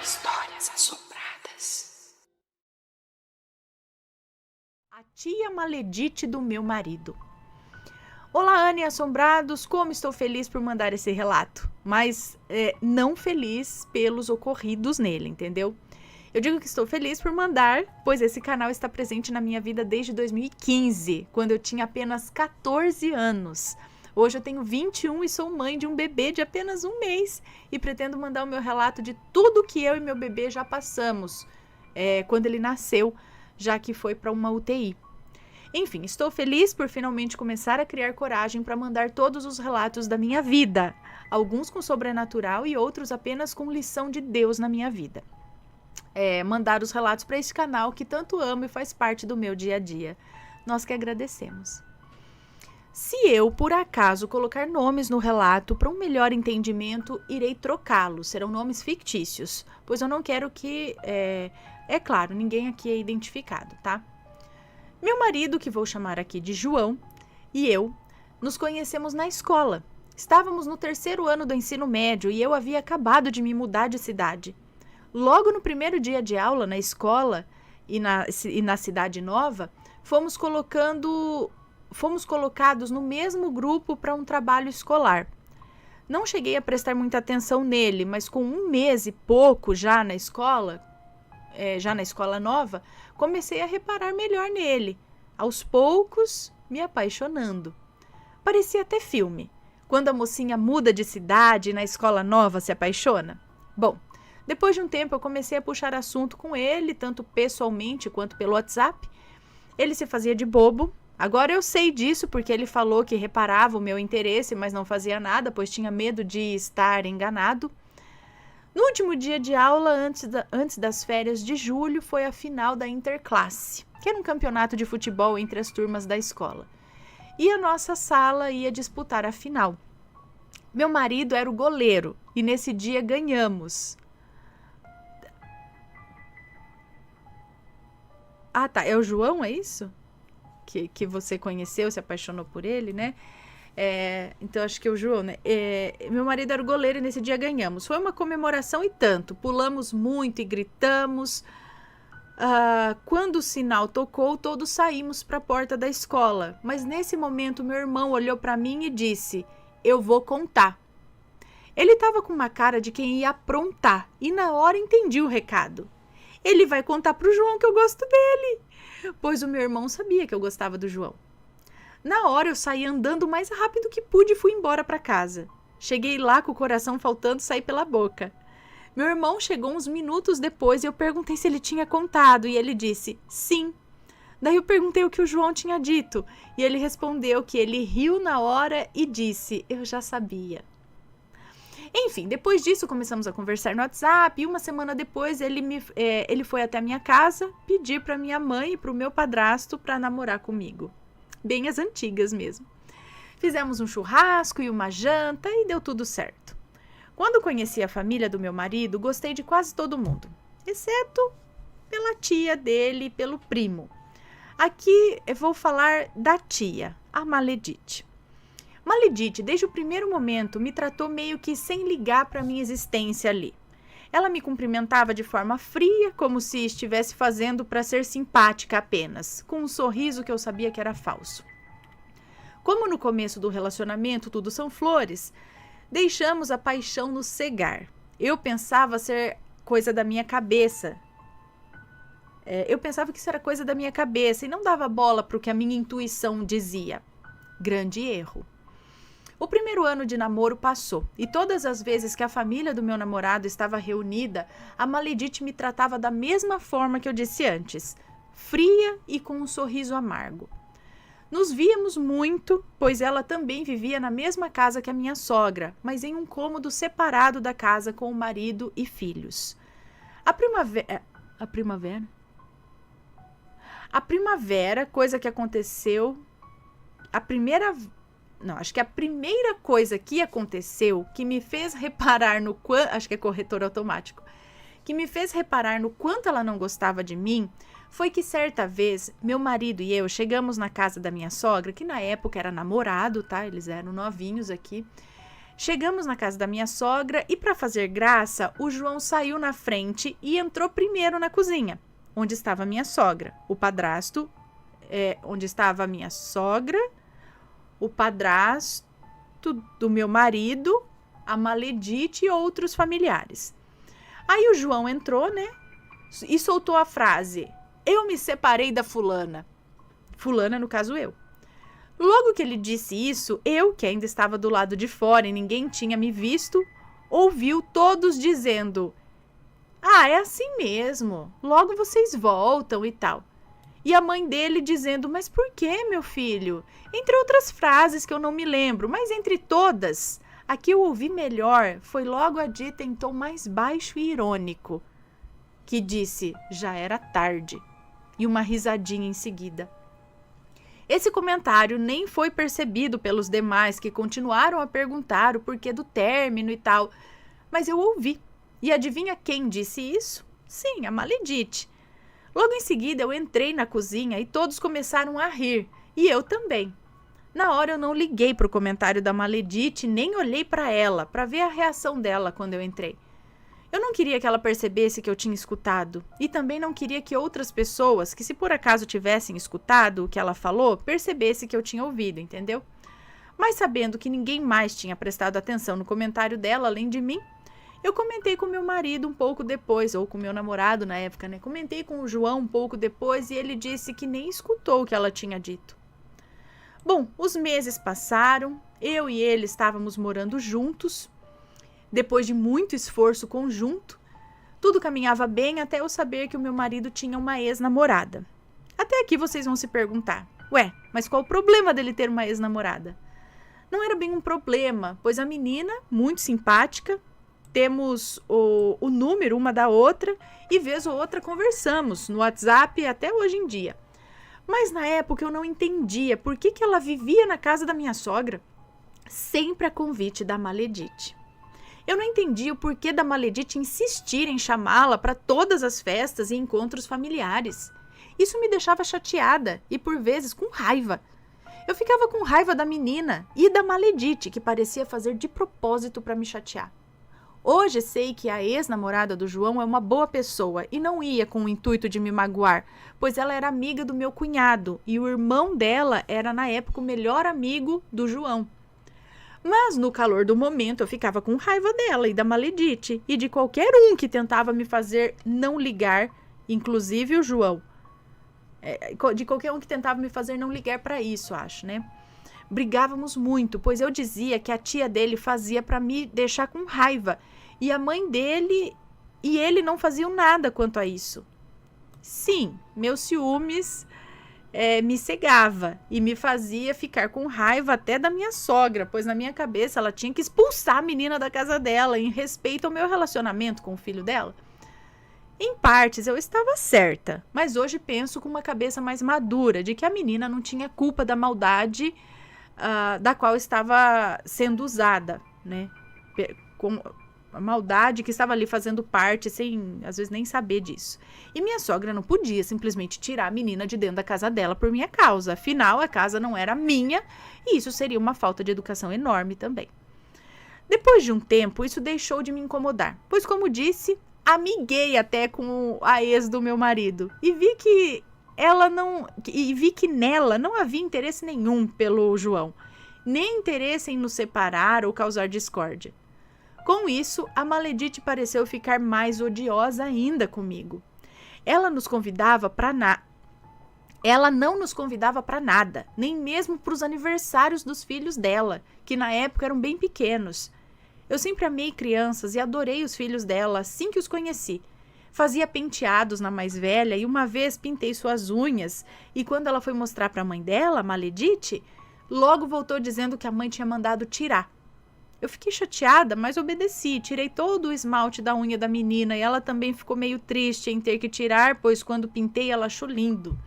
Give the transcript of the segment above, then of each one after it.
Histórias assombradas. A tia maledite do meu marido. Olá, Anne e assombrados, como estou feliz por mandar esse relato, mas não feliz pelos ocorridos nele, entendeu? Eu digo que estou feliz por mandar, pois esse canal está presente na minha vida desde 2015, quando eu tinha apenas 14 anos. Hoje eu tenho 21 e sou mãe de um bebê de apenas um mês e pretendo mandar o meu relato de tudo que eu e meu bebê já passamos quando ele nasceu, já que foi para uma UTI. Enfim, estou feliz por finalmente começar a criar coragem para mandar todos os relatos da minha vida, alguns com sobrenatural e outros apenas com lição de Deus na minha vida. Mandar os relatos para este canal que tanto amo e faz parte do meu dia a dia. Nós que agradecemos. Se eu, por acaso, colocar nomes no relato para um melhor entendimento, irei trocá-los. Serão nomes fictícios, pois eu não quero que... É claro, ninguém aqui é identificado, tá? Meu marido, que vou chamar aqui de João, e eu, nos conhecemos na escola. Estávamos no 3º ano do ensino médio e eu havia acabado de me mudar de cidade. Logo no primeiro dia de aula na escola e na cidade nova, fomos colocados no mesmo grupo para um trabalho escolar. Não cheguei a prestar muita atenção nele, mas com um mês e pouco já na escola nova, comecei a reparar melhor nele, aos poucos me apaixonando. Parecia até filme, quando a mocinha muda de cidade e na escola nova se apaixona. Bom, depois de um tempo eu comecei a puxar assunto com ele, tanto pessoalmente quanto pelo WhatsApp. Ele se fazia de bobo. Agora eu sei disso porque ele falou que reparava o meu interesse, mas não fazia nada, pois tinha medo de estar enganado. No último dia de aula, antes das férias de julho, foi a final da Interclasse, que era um campeonato de futebol entre as turmas da escola. E a nossa sala ia disputar a final. Meu marido era o goleiro e nesse dia ganhamos. Ah, tá. É o João, é isso? Que você conheceu, se apaixonou por ele, né? Então, acho que é o João, né? Meu marido era o goleiro e nesse dia ganhamos. Foi uma comemoração e tanto. Pulamos muito e gritamos. Quando o sinal tocou, todos saímos para a porta da escola. Mas nesse momento, meu irmão olhou para mim e disse: "Eu vou contar." Ele estava com uma cara de quem ia aprontar e na hora entendi o recado. Ele vai contar pro João que eu gosto dele, pois o meu irmão sabia que eu gostava do João. Na hora eu saí andando o mais rápido que pude e fui embora para casa. Cheguei lá com o coração faltando sair pela boca. Meu irmão chegou uns minutos depois e eu perguntei se ele tinha contado e ele disse sim. Daí eu perguntei o que o João tinha dito e ele respondeu que ele riu na hora e disse: "Eu já sabia." Enfim, depois disso começamos a conversar no WhatsApp e uma semana depois ele foi até a minha casa pedir para minha mãe e para o meu padrasto para namorar comigo. Bem as antigas mesmo. Fizemos um churrasco e uma janta e deu tudo certo. Quando conheci a família do meu marido, gostei de quase todo mundo, exceto pela tia dele e pelo primo. Aqui eu vou falar da tia, a Maledite. Maledite, desde o primeiro momento, me tratou meio que sem ligar para minha existência ali. Ela me cumprimentava de forma fria, como se estivesse fazendo para ser simpática apenas, com um sorriso que eu sabia que era falso. Como no começo do relacionamento tudo são flores, deixamos a paixão nos cegar. Eu pensava ser coisa da minha cabeça. Eu pensava que isso era coisa da minha cabeça e não dava bola para o que a minha intuição dizia. Grande erro. O primeiro ano de namoro passou e todas as vezes que a família do meu namorado estava reunida, a Maledite me tratava da mesma forma que eu disse antes, fria e com um sorriso amargo. Nos víamos muito, pois ela também vivia na mesma casa que a minha sogra, mas em um cômodo separado da casa com o marido e filhos. A primavera, coisa que aconteceu, a primeira coisa que aconteceu que me fez reparar no quanto, acho que é corretor automático, que me fez reparar no quanto ela não gostava de mim, foi que certa vez meu marido e eu chegamos na casa da minha sogra, que na época era namorado, tá? Eles eram novinhos aqui. Chegamos na casa da minha sogra e, para fazer graça, o João saiu na frente e entrou primeiro na cozinha, onde estava a minha sogra, o padrasto, onde estava a minha sogra, o padrasto do meu marido, a Maledite e outros familiares. Aí o João entrou, né? E soltou a frase: eu me separei da fulana. Fulana, no caso, eu. Logo que ele disse isso, eu, que ainda estava do lado de fora e ninguém tinha me visto, ouviu todos dizendo: ah, é assim mesmo, logo vocês voltam e tal. E a mãe dele dizendo: mas por que, meu filho? Entre outras frases que eu não me lembro, mas entre todas, a que eu ouvi melhor foi logo a dita em tom mais baixo e irônico, que disse: já era tarde, e uma risadinha em seguida. Esse comentário nem foi percebido pelos demais, que continuaram a perguntar o porquê do término e tal, mas eu ouvi. E adivinha quem disse isso? Sim, a Maledite. Logo em seguida eu entrei na cozinha e todos começaram a rir, e eu também. Na hora eu não liguei para o comentário da Maledite, nem olhei para ela, para ver a reação dela quando eu entrei. Eu não queria que ela percebesse que eu tinha escutado, e também não queria que outras pessoas, que se por acaso tivessem escutado o que ela falou, percebessem que eu tinha ouvido, entendeu? Mas sabendo que ninguém mais tinha prestado atenção no comentário dela além de mim, eu comentei com meu marido um pouco depois, ou com meu namorado na época, né? Comentei com o João um pouco depois e ele disse que nem escutou o que ela tinha dito. Bom, os meses passaram, eu e ele estávamos morando juntos. Depois de muito esforço conjunto, tudo caminhava bem até eu saber que o meu marido tinha uma ex-namorada. Até aqui vocês vão se perguntar: ué, mas qual o problema dele ter uma ex-namorada? Não era bem um problema, pois a menina, muito simpática, temos o número uma da outra e vez ou outra conversamos no WhatsApp até hoje em dia. Mas na época eu não entendia por que ela vivia na casa da minha sogra, sempre a convite da Maledite. Eu não entendia o porquê da Maledite insistir em chamá-la para todas as festas e encontros familiares. Isso me deixava chateada e, por vezes, com raiva. Eu ficava com raiva da menina e da Maledite, que parecia fazer de propósito para me chatear. Hoje sei que a ex-namorada do João é uma boa pessoa e não ia com o intuito de me magoar, pois ela era amiga do meu cunhado e o irmão dela era, na época, o melhor amigo do João. Mas no calor do momento eu ficava com raiva dela e da Maledite e de qualquer um que tentava me fazer não ligar, inclusive o João. De qualquer um que tentava me fazer não ligar para isso, acho, né? Brigávamos muito, pois eu dizia que a tia dele fazia para me deixar com raiva e a mãe dele e ele não faziam nada quanto a isso. Sim, meus ciúmes me cegava e me fazia ficar com raiva até da minha sogra, pois na minha cabeça ela tinha que expulsar a menina da casa dela em respeito ao meu relacionamento com o filho dela. Em partes eu estava certa, mas hoje penso com uma cabeça mais madura de que a menina não tinha culpa da maldade da qual estava sendo usada, né? Com a maldade que estava ali fazendo parte sem, às vezes, nem saber disso. E minha sogra não podia simplesmente tirar a menina de dentro da casa dela por minha causa. Afinal, a casa não era minha e isso seria uma falta de educação enorme também. Depois de um tempo, isso deixou de me incomodar, pois, como disse, amiguei até com a ex do meu marido e vi que nela não havia interesse nenhum pelo João, nem interesse em nos separar ou causar discórdia. Com isso, a Maledite pareceu ficar mais odiosa ainda comigo. Ela não nos convidava para nada, nem mesmo para os aniversários dos filhos dela, que na época eram bem pequenos. Eu sempre amei crianças e adorei os filhos dela assim que os conheci. Fazia penteados na mais velha e uma vez pintei suas unhas e quando ela foi mostrar para a mãe dela, a Maledite, logo voltou dizendo que a mãe tinha mandado tirar. Eu fiquei chateada, mas obedeci, tirei todo o esmalte da unha da menina e ela também ficou meio triste em ter que tirar, pois quando pintei ela achou lindo.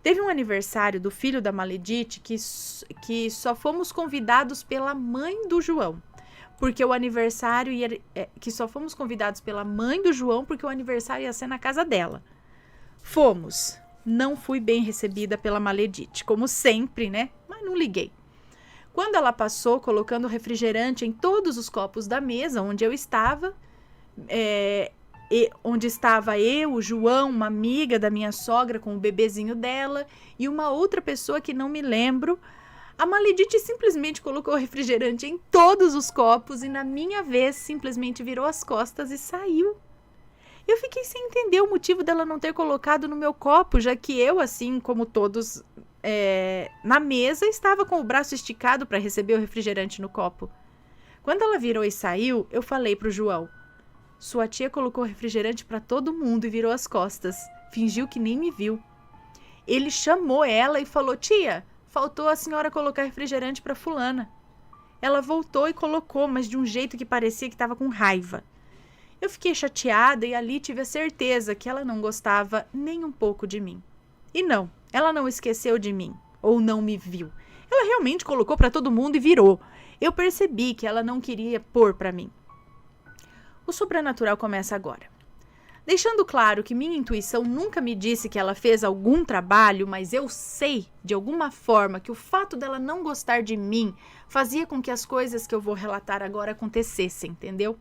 Teve um aniversário do filho da Maledite que só fomos convidados pela mãe do João. Porque o aniversário que só fomos convidados pela mãe do João porque o aniversário ia ser na casa dela. Fomos. Não fui bem recebida pela Maledite, como sempre, né? Mas não liguei. Quando ela passou colocando refrigerante em todos os copos da mesa onde eu estava, onde estava eu, o João, uma amiga da minha sogra com o bebezinho dela e uma outra pessoa que não me lembro, a Maledite simplesmente colocou refrigerante em todos os copos e na minha vez simplesmente virou as costas e saiu. Eu fiquei sem entender o motivo dela não ter colocado no meu copo, já que eu, assim como todos na mesa, estava com o braço esticado para receber o refrigerante no copo. Quando ela virou e saiu, eu falei pro João: sua tia colocou refrigerante para todo mundo e virou as costas. Fingiu que nem me viu. Ele chamou ela e falou: tia, faltou a senhora colocar refrigerante para fulana. Ela voltou e colocou, mas de um jeito que parecia que estava com raiva. Eu fiquei chateada e ali tive a certeza que ela não gostava nem um pouco de mim. E não, ela não esqueceu de mim, ou não me viu. Ela realmente colocou para todo mundo e virou. Eu percebi que ela não queria pôr para mim. O sobrenatural começa agora. Deixando claro que minha intuição nunca me disse que ela fez algum trabalho, mas eu sei, de alguma forma, que o fato dela não gostar de mim fazia com que as coisas que eu vou relatar agora acontecessem, entendeu?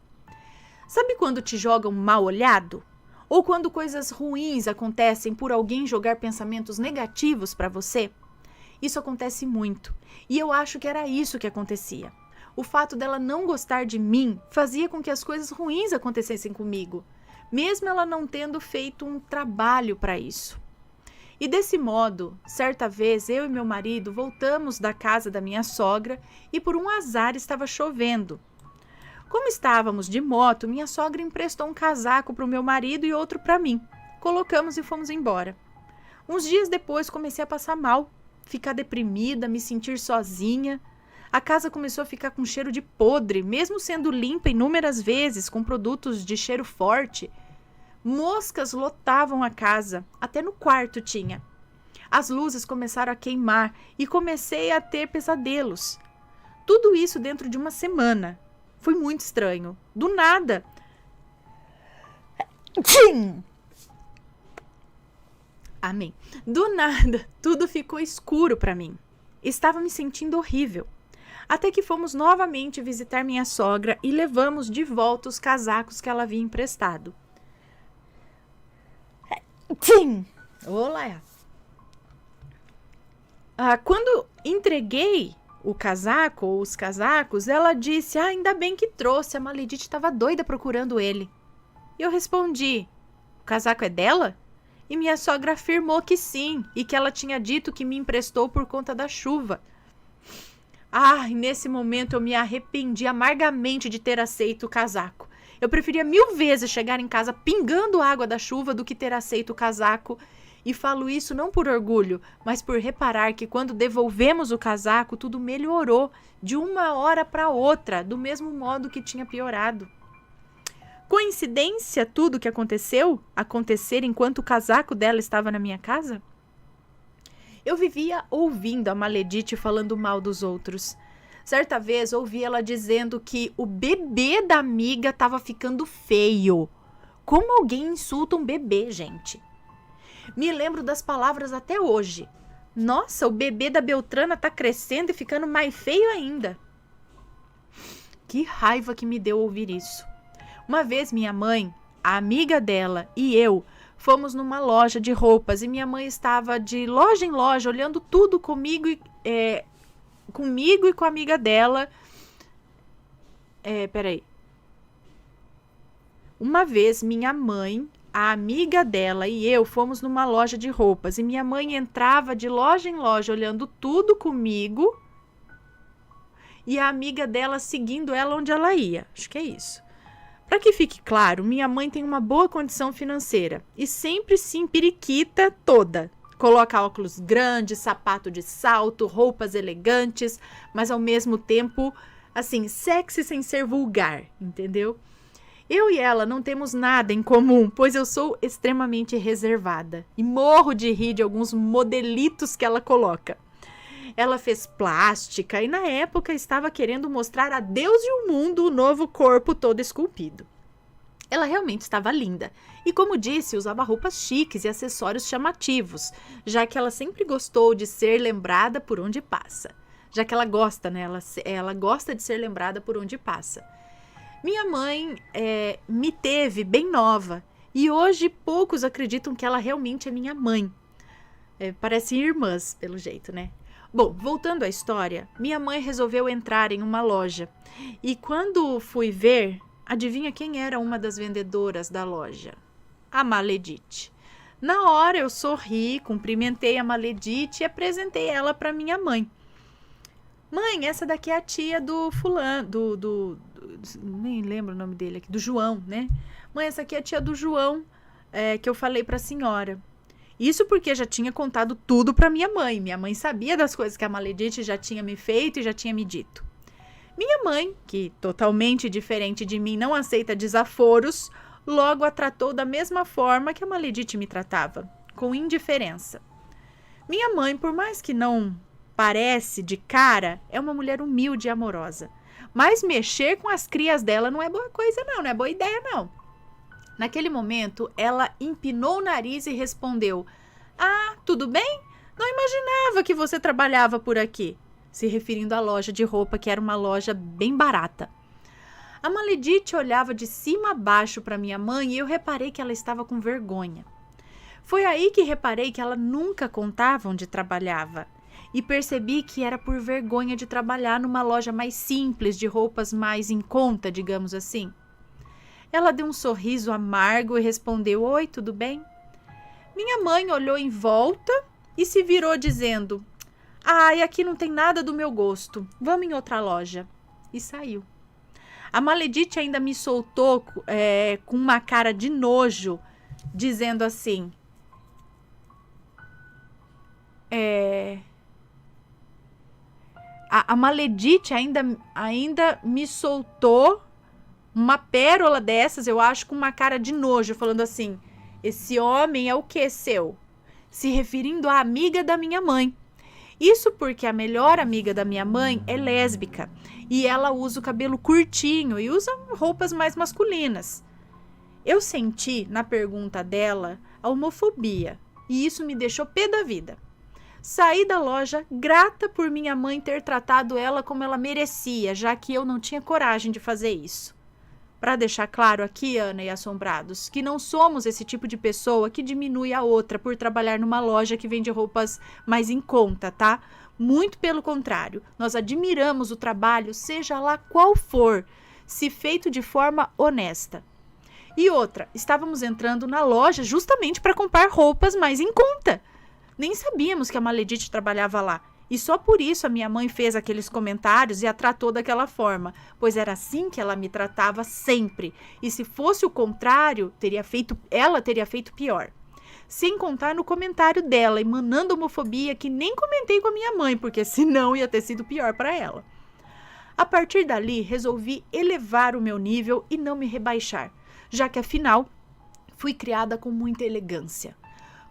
Sabe quando te jogam mal olhado? Ou quando coisas ruins acontecem por alguém jogar pensamentos negativos para você? Isso acontece muito, e eu acho que era isso que acontecia. O fato dela não gostar de mim fazia com que as coisas ruins acontecessem comigo, mesmo ela não tendo feito um trabalho para isso. E desse modo, certa vez eu e meu marido voltamos da casa da minha sogra e por um azar estava chovendo. Como estávamos de moto, minha sogra emprestou um casaco para o meu marido e outro para mim. Colocamos e fomos embora. Uns dias depois comecei a passar mal, ficar deprimida, me sentir sozinha. A casa começou a ficar com cheiro de podre, mesmo sendo limpa inúmeras vezes, com produtos de cheiro forte. Moscas lotavam a casa, até no quarto tinha. As luzes começaram a queimar e comecei a ter pesadelos. Tudo isso dentro de uma semana. Foi muito estranho. Do nada. Tchim! Amém. Do nada, tudo ficou escuro para mim. Estava me sentindo horrível. Até que fomos novamente visitar minha sogra e levamos de volta os casacos que ela havia emprestado. Tchim! Olá! Quando entreguei o casaco ou os casacos, ela disse: ainda bem que trouxe, a Maledite estava doida procurando ele. E eu respondi: o casaco é dela? E minha sogra afirmou que sim, e que ela tinha dito que me emprestou por conta da chuva. E nesse momento eu me arrependi amargamente de ter aceito o casaco. Eu preferia 1000 vezes chegar em casa pingando água da chuva do que ter aceito o casaco. E falo isso não por orgulho, mas por reparar que quando devolvemos o casaco, tudo melhorou de uma hora para outra, do mesmo modo que tinha piorado. Coincidência tudo que aconteceu acontecer enquanto o casaco dela estava na minha casa? Eu vivia ouvindo a Maledite falando mal dos outros. Certa vez ouvi ela dizendo que o bebê da amiga estava ficando feio. Como alguém insulta um bebê, gente? Me lembro das palavras até hoje. Nossa, o bebê da Beltrana tá crescendo e ficando mais feio ainda. Que raiva que me deu ouvir isso. Uma vez minha mãe, a amiga dela e eu fomos numa loja de roupas e minha mãe estava de loja em loja olhando tudo comigo e com a amiga dela. Uma vez minha mãe, a amiga dela e eu fomos numa loja de roupas e minha mãe entrava de loja em loja olhando tudo comigo e a amiga dela seguindo ela onde ela ia. Acho que é isso. Para que fique claro, minha mãe tem uma boa condição financeira e sempre se empiriquita toda. Coloca óculos grandes, sapato de salto, roupas elegantes, mas ao mesmo tempo, assim, sexy sem ser vulgar, entendeu? Eu e ela não temos nada em comum, pois eu sou extremamente reservada e morro de rir de alguns modelitos que ela coloca. Ela fez plástica e na época estava querendo mostrar a Deus e o mundo o novo corpo todo esculpido. Ela realmente estava linda e, como disse, usava roupas chiques e acessórios chamativos, já que ela sempre gostou de ser lembrada por onde passa. já que ela gosta, né? Ela gosta de ser lembrada por onde passa. Minha mãe me teve bem nova e hoje poucos acreditam que ela realmente é minha mãe. Parecem irmãs, pelo jeito, né? Bom, voltando à história, minha mãe resolveu entrar em uma loja e quando fui ver, adivinha quem era uma das vendedoras da loja? A Maledite. Na hora eu sorri, cumprimentei a Maledite e apresentei ela para minha mãe. Mãe, essa daqui é a tia do fulano, nem lembro o nome dele aqui, do João, né? Mãe, essa aqui é a tia do João, que eu falei para a senhora. Isso porque já tinha contado tudo para minha mãe. Minha mãe sabia das coisas que a Maledite já tinha me feito e já tinha me dito. Minha mãe, que totalmente diferente de mim, não aceita desaforos, logo a tratou da mesma forma que a Maledite me tratava, com indiferença. Minha mãe, por mais que não parece de cara, é uma mulher humilde e amorosa. Mas mexer com as crias dela não é boa coisa não é boa ideia não. Naquele momento, ela empinou o nariz e respondeu: Ah, tudo bem? Não imaginava que você trabalhava por aqui. Se referindo à loja de roupa, que era uma loja bem barata. A Maledite olhava de cima a baixo para minha mãe e eu reparei que ela estava com vergonha. Foi aí que reparei que ela nunca contava onde trabalhava. E percebi que era por vergonha de trabalhar numa loja mais simples, de roupas mais em conta, digamos assim. Ela deu um sorriso amargo e respondeu: Oi, tudo bem? Minha mãe olhou em volta e se virou dizendo: Ai, aqui não tem nada do meu gosto. Vamos em outra loja. E saiu. A Maledite ainda me soltou com uma cara de nojo, dizendo assim: A Maledite ainda me soltou uma pérola dessas, eu acho, com uma cara de nojo, falando assim: esse homem é o que seu? Se referindo à amiga da minha mãe. Isso porque a melhor amiga da minha mãe é lésbica e ela usa o cabelo curtinho e usa roupas mais masculinas. Eu senti na pergunta dela a homofobia e isso me deixou pé da vida. Saí da loja grata por minha mãe ter tratado ela como ela merecia, já que eu não tinha coragem de fazer isso. Para deixar claro aqui, Ana e assombrados, que não somos esse tipo de pessoa que diminui a outra por trabalhar numa loja que vende roupas mais em conta, tá? Muito pelo contrário, nós admiramos o trabalho, seja lá qual for, se feito de forma honesta. E outra, estávamos entrando na loja justamente para comprar roupas mais em conta. Nem sabíamos que a Maledite trabalhava lá. E só por isso a minha mãe fez aqueles comentários e a tratou daquela forma, pois era assim que ela me tratava sempre. E se fosse o contrário, ela teria feito pior. Sem contar no comentário dela, emanando homofobia que nem comentei com a minha mãe, porque senão ia ter sido pior para ela. A partir dali, resolvi elevar o meu nível e não me rebaixar, já que afinal fui criada com muita elegância.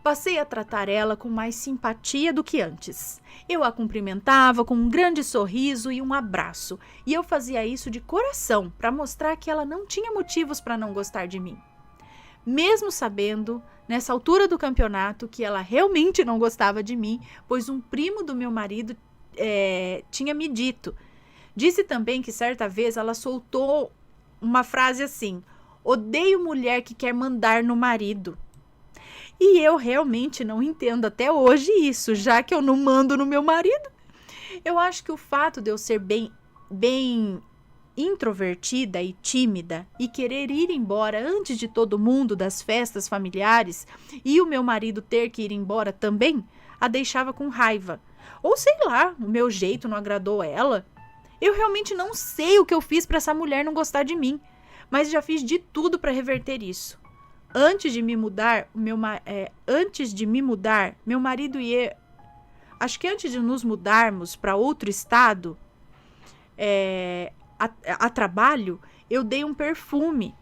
Passei a tratar ela com mais simpatia do que antes. Eu a cumprimentava com um grande sorriso e um abraço, e eu fazia isso de coração para mostrar que ela não tinha motivos para não gostar de mim. Mesmo sabendo, nessa altura do campeonato, que ela realmente não gostava de mim, pois um primo do meu marido tinha me dito. Disse também que certa vez ela soltou uma frase assim: odeio mulher que quer mandar no marido. E eu realmente não entendo até hoje isso, já que eu não mando no meu marido. Eu acho que o fato de eu ser bem introvertida e tímida e querer ir embora antes de todo mundo das festas familiares e o meu marido ter que ir embora também, a deixava com raiva. Ou sei lá, o meu jeito não agradou ela. Eu realmente não sei o que eu fiz para essa mulher não gostar de mim, mas já fiz de tudo para reverter isso. Antes de me mudar, meu marido e eu, acho que antes de nos mudarmos para outro estado, a trabalho, eu dei um perfume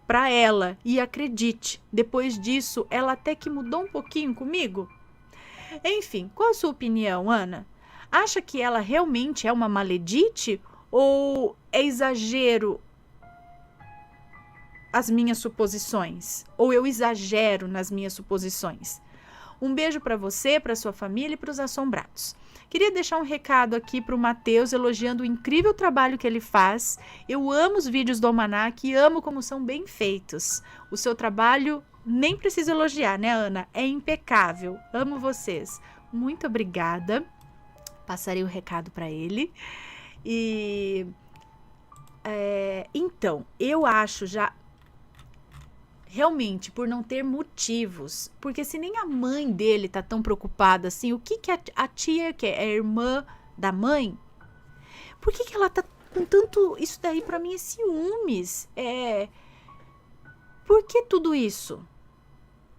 para ela e acredite, depois disso, ela até que mudou um pouquinho comigo. Enfim, qual a sua opinião, Ana? Acha que ela realmente é uma Maledite ou é exagero as minhas suposições? Ou eu exagero nas minhas suposições? Um beijo para você, para sua família e para os assombrados. Queria deixar um recado aqui para o Matheus, elogiando o incrível trabalho que ele faz. Eu amo os vídeos do Almanac e amo como são bem feitos. O seu trabalho, nem preciso elogiar, né, Ana? É impecável. Amo vocês. Muito obrigada. Passarei o recado para ele. E então, eu acho já realmente por não ter motivos, porque se nem a mãe dele tá tão preocupada assim, o que a tia, que é a irmã da mãe, por que ela tá com tanto, isso daí pra mim é ciúmes, por que tudo isso?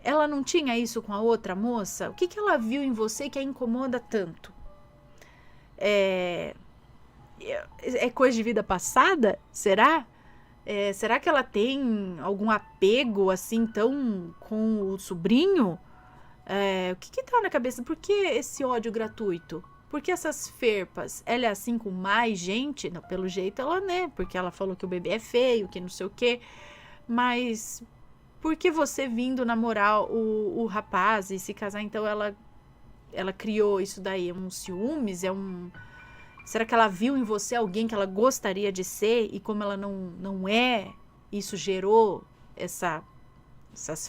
Ela não tinha isso com a outra moça? O que ela viu em você que a incomoda tanto? É coisa de vida passada? Será? Será que ela tem algum apego assim tão com o sobrinho? O que tá na cabeça? Por que esse ódio gratuito? Por que essas ferpas? Ela é assim com mais gente? Não, pelo jeito ela, né? Porque ela falou que o bebê é feio, que não sei o quê. Mas por que você vindo namorar o rapaz e se casar? Então ela criou isso daí? Um ciúmes? Será que ela viu em você alguém que ela gostaria de ser e como ela não é, isso gerou essas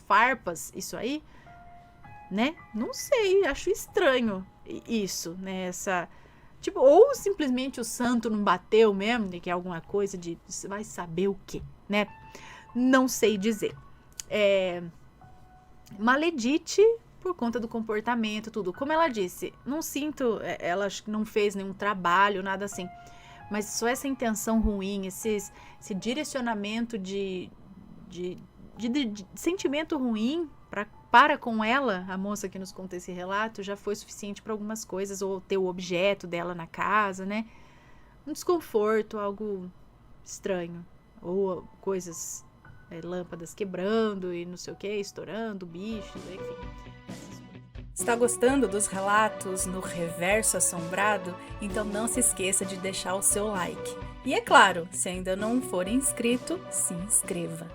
farpas, isso aí? Né? Não sei, acho estranho isso, né? Tipo, ou simplesmente o santo não bateu mesmo, que é alguma coisa de você vai saber o quê, né? Não sei dizer. Maledite por conta do comportamento, tudo. Como ela disse, não sinto, ela não fez nenhum trabalho, nada assim. Mas só essa intenção ruim, esse direcionamento de sentimento ruim para com ela, a moça que nos conta esse relato, já foi suficiente para algumas coisas, ou ter o objeto dela na casa, né? Um desconforto, algo estranho. Ou coisas, lâmpadas quebrando e não sei o que, estourando, bichos, enfim. Está gostando dos relatos no Reverso Assombrado? Então não se esqueça de deixar o seu like. E é claro, se ainda não for inscrito, se inscreva.